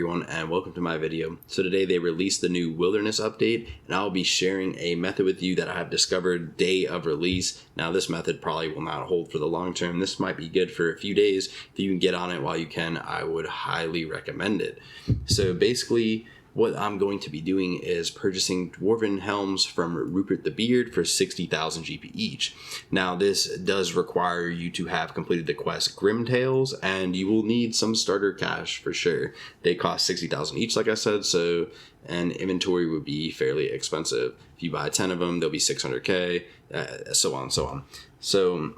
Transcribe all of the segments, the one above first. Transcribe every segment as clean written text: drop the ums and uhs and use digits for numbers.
Everyone, and welcome to my video. So today they released the new Wilderness update, and I'll be sharing a method with you that I have discovered day of release. Now this method probably will not hold for the long term. This might be good for a few days. If you can get on it while you can, I would highly recommend it. So basically what I'm going to be doing is purchasing Dwarven Helms from Rupert the Beard for 60,000 GP each. Now this does require you to have completed the quest Grimtails, and you will need some starter cash for sure. They cost 60,000 each, like I said, so and inventory would be fairly expensive. If you buy 10 of them, they'll be 600k, so on and so on. So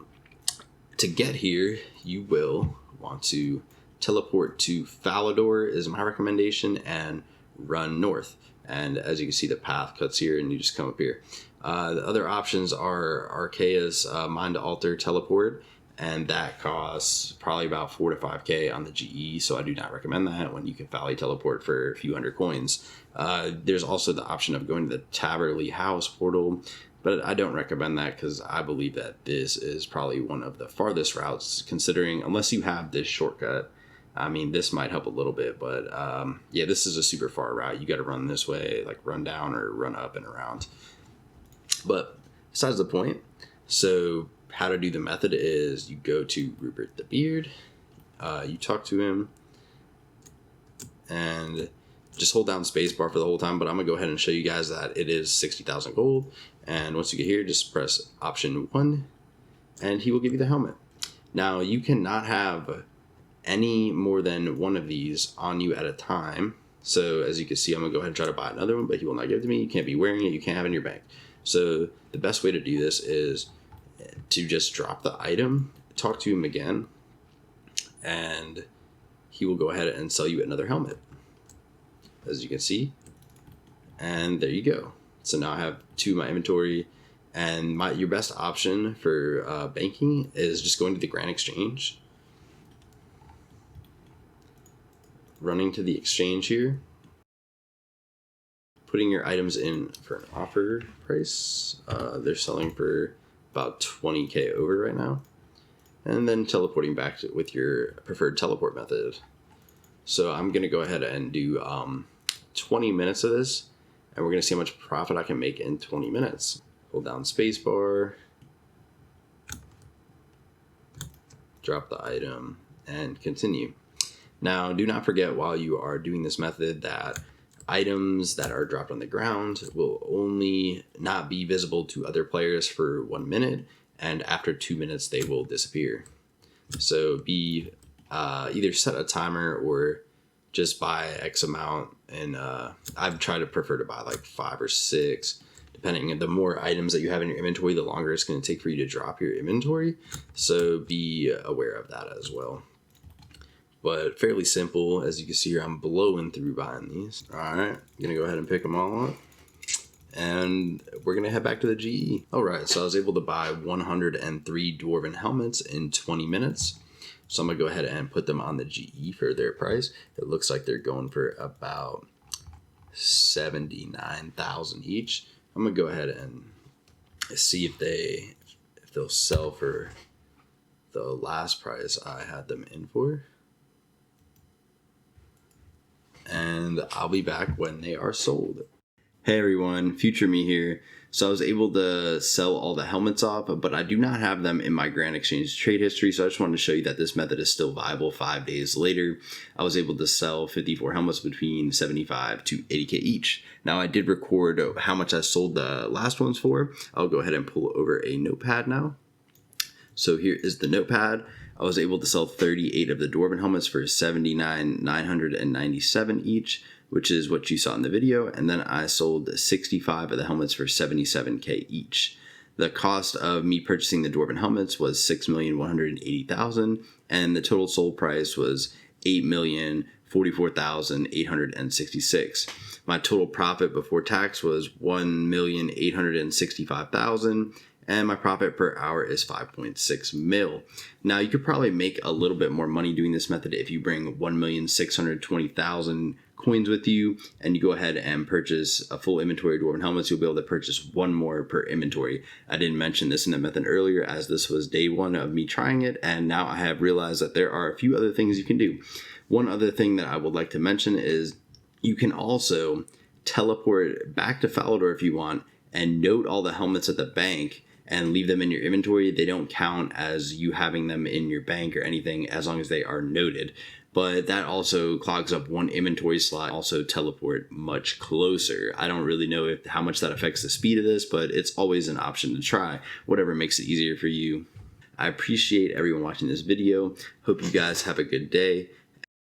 to get here, you will want to teleport to Falador is my recommendation, and run north. And as you can see, the path cuts here and you just come up here. The other options are Archaea's Mind Altar teleport, and that costs probably about 4 to 5k on the GE, so I do not recommend that when you can Valley teleport for a few hundred coins. There's also the option of going to the Taverley House portal, but I don't recommend that because I believe that this is probably one of the farthest routes, considering unless you have this shortcut. I mean, this might help a little bit, but yeah, this is a super far route. You got to run this way, like run down or run up and around. But besides the point, so how to do the method is you go to Rupert the Beard, you talk to him, and just hold down spacebar for the whole time. But I'm going to go ahead and show you guys that it is 60,000 gold. And once you get here, just press option 1, and he will give you the helmet. Now, you cannot have any more than one of these on you at a time. So as you can see, I'm gonna go ahead and try to buy another one, but he will not give it to me. You can't be wearing it, you can't have it in your bank. So the best way to do this is to just drop the item, talk to him again, and he will go ahead and sell you another helmet, as you can see. And there you go. So now I have 2 in my inventory, and your best option for banking is just going to the Grand Exchange, running to the exchange here, putting your items in for an offer price. They're selling for about 20k over right now, and then teleporting back with your preferred teleport method. So I'm gonna go ahead and do 20 minutes of this, and we're gonna see how much profit I can make in 20 minutes. Hold down spacebar, drop the item, and continue. Now, do not forget while you are doing this method that items that are dropped on the ground will only not be visible to other players for 1 minute, and after 2 minutes they will disappear. So be either set a timer or just buy X amount, and I've tried to prefer to buy like 5 or 6, depending. The more items that you have in your inventory, the longer it's going to take for you to drop your inventory, so be aware of that as well. But fairly simple. As you can see here, I'm blowing through buying these. All right, gonna go ahead and pick them all up, and we're gonna head back to the GE. All right, so I was able to buy 103 Dwarven helmets in 20 minutes. So I'm gonna go ahead and put them on the GE for their price. It looks like they're going for about 79,000 each. I'm gonna go ahead and see if they'll sell for the last price I had them in for. And I'll be back when they are sold. Hey everyone, Future Me here. So I was able to sell all the helmets off, but I do not have them in my Grand Exchange trade history, so I just wanted to show you that this method is still viable 5 days later. I was able to sell 54 helmets between 75 to 80k each. Now I did record how much I sold the last ones for. I'll go ahead and pull over a notepad now. So here is the notepad. I was able to sell 38 of the Dwarven helmets for 79,997 each, which is what you saw in the video. And then I sold 65 of the helmets for 77k each. The cost of me purchasing the Dwarven helmets was 6,180,000, and the total sold price was 8,044,866. My total profit before tax was 1,865,000. And my profit per hour is 5.6 mil. Now you could probably make a little bit more money doing this method if you bring 1,620,000 coins with you and you go ahead and purchase a full inventory of Dwarven helmets. You'll be able to purchase 1 more per inventory. I didn't mention this in the method earlier, as this was day 1 of me trying it, and now I have realized that there are a few other things you can do. One other thing that I would like to mention is you can also teleport back to Falador if you want and note all the helmets at the bank and leave them in your inventory. They don't count as you having them in your bank or anything as long as they are noted. But that also clogs up one inventory slot, also teleport much closer. I don't really know how much that affects the speed of this, but it's always an option to try, whatever makes it easier for you. I appreciate everyone watching this video. Hope you guys have a good day.